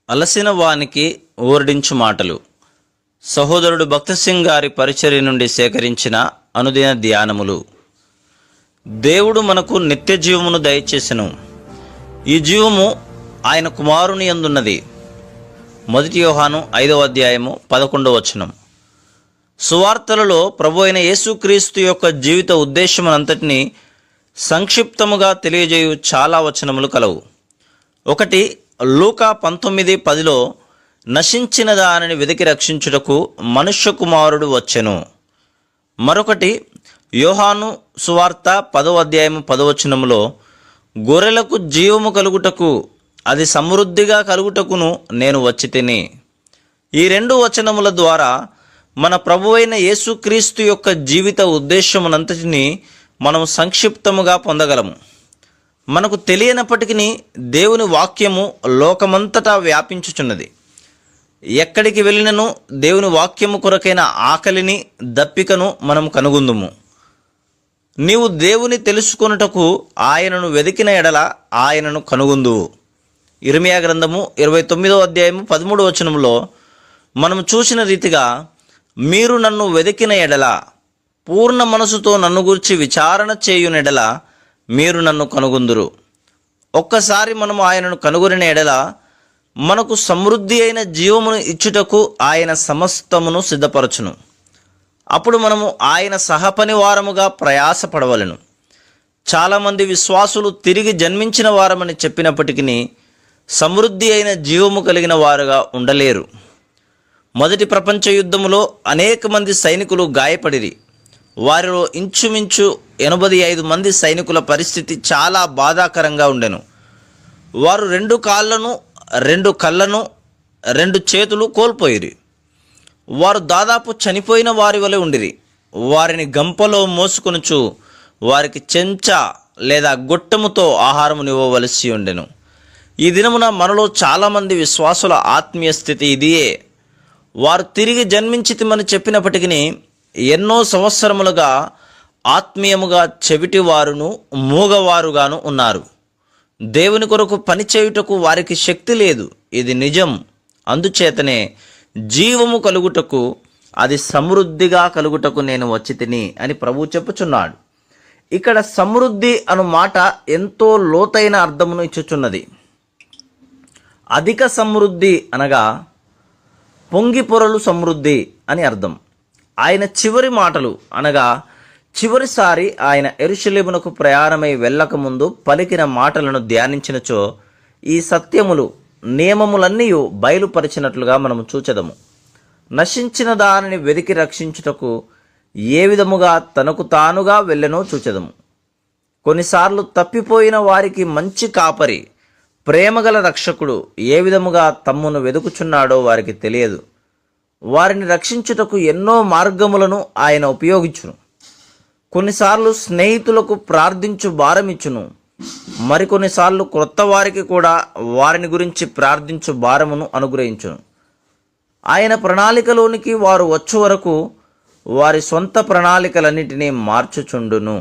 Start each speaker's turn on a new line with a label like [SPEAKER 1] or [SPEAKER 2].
[SPEAKER 1] అలసిన వానికి ఓర్డించు మాటలు. సహోదరుడు భక్త సింగ్ గారి పరిచర్య నుండి సేకరించిన అనుదిన ధ్యానములు. దేవుడు మనకు నిత్య జీవమును దయచేసెను. ఈ జీవము ఆయన కుమారుని యందున్నది. 1 యోహాను 5వ అధ్యాయము 11వ వచనం. సువార్తలలో ప్రభు అయిన యేసుక్రీస్తు యొక్క జీవిత ఉద్దేశమునంతటిని సంక్షిప్తముగా తెలియజేయు చాలా వచనములు కలవు. ఒకటి, లూకా 19:10లో నశించిన దానిని వెతికి రక్షించుటకు మనుష్య కుమారుడు వచ్చెను. మరొకటి, యోహాను సువార్త 10వ అధ్యాయము 10వ వచనములో గొర్రెలకు జీవము కలుగుటకు, అది సమృద్ధిగా కలుగుటకును నేను వచ్చి తిని. ఈ 2 వచనముల ద్వారా మన ప్రభువైన యేసుక్రీస్తు యొక్క జీవిత ఉద్దేశమునంతటిని మనం సంక్షిప్తముగా పొందగలము. మనకు తెలియనప్పటికీ దేవుని వాక్యము లోకమంతటా వ్యాపించుచున్నది. ఎక్కడికి వెళ్ళినను దేవుని వాక్యము కొరకైన ఆకలిని, దప్పికను మనం కనుగొందుము. నీవు దేవుని తెలుసుకొనుటకు ఆయనను వెదికిన ఎడల ఆయనను కనుగొందువు. ఇర్మీయా గ్రంథము 29వ అధ్యాయము 13వ వచనములో మనం చూసిన రీతిగా, మీరు నన్ను వెదికిన ఎడల, పూర్ణ మనసుతో నన్ను గురించి విచారణ చేయునెడల మీరు నన్ను కనుగొందురు. ఒక్కసారి మనము ఆయనను కనుగొనిన ఎడల మనకు సమృద్ధి అయిన జీవమును ఇచ్చుటకు ఆయన సమస్తమును సిద్ధపరచును. అప్పుడు మనము ఆయన సహపని వారముగా ప్రయాసపడవలెను. చాలామంది విశ్వాసులు తిరిగి జన్మించిన వారమని చెప్పినప్పటికీ సమృద్ధి అయిన జీవము కలిగిన వారుగా ఉండలేరు. మొదటి ప్రపంచ యుద్ధములో అనేక మంది సైనికులు గాయపడిరి. వారిలో ఇంచుమించు 85 మంది సైనికుల పరిస్థితి చాలా బాధాకరంగా ఉండెను. వారు 2 కాళ్ళను, 2 కళ్ళను, 2 చేతులు కోల్పోయిరి. వారు దాదాపు చనిపోయిన వారి వలె ఉండిరి. వారిని గంపలో మోసుకొనుచు వారికి చెంచా లేదా గొట్టముతో ఆహారమునివ్వవలసి ఉండెను. ఈ దినమున మనలో చాలామంది విశ్వాసుల ఆత్మీయ స్థితి ఇదియే. వారు తిరిగి జన్మించితిమని చెప్పినప్పటికీ ఎన్నో సంవత్సరములుగా ఆత్మీయముగా చెవిటివారును, మూగవారుగాను ఉన్నారు. దేవుని కొరకు పనిచేయుటకు వారికి శక్తి లేదు. ఇది నిజం. అందుచేతనే జీవము కలుగుటకు, అది సమృద్ధిగా కలుగుటకు నేను వచ్చి తిని అని ప్రభువు చెప్పుచున్నాడు. ఇక్కడ సమృద్ధి అను మాట ఎంతో లోతైన అర్థమును ఇచ్చుచున్నది. అధిక సమృద్ధి అనగా పొంగి పొరలు సమృద్ధి అని అర్థం. ఆయన చివరి మాటలు అనగా చివరిసారి ఆయన యెరూషలేమునకు ప్రయాణమై వెళ్ళకముందు పలికిన మాటలను ధ్యానించినచో ఈ సత్యములు, నియమములన్నీ బయలుపరిచినట్లుగా మనము చూచెదము. నశించిన దానిని వెదికి రక్షించుటకు ఏ విధముగా తనకు తానుగా వెళ్ళెనో చూచెదము. కొన్నిసార్లు తప్పిపోయిన వారికి మంచి కాపరి, ప్రేమగల రక్షకుడు ఏ విధముగా తమ్మును వెదుకుచున్నాడో వారికి తెలియదు. వారిని రక్షించుటకు ఎన్నో మార్గములను ఆయన ఉపయోగించును. కొన్నిసార్లు స్నేహితులకు ప్రార్థించు భారమిచ్చును. మరికొన్నిసార్లు క్రొత్త వారికి కూడా వారిని గురించి ప్రార్థించు భారమును అనుగ్రహించును. ఆయన ప్రణాళికలోనికి వారు వచ్చు వరకు వారి సొంత ప్రణాళికలన్నిటినీ మార్చుచుండును.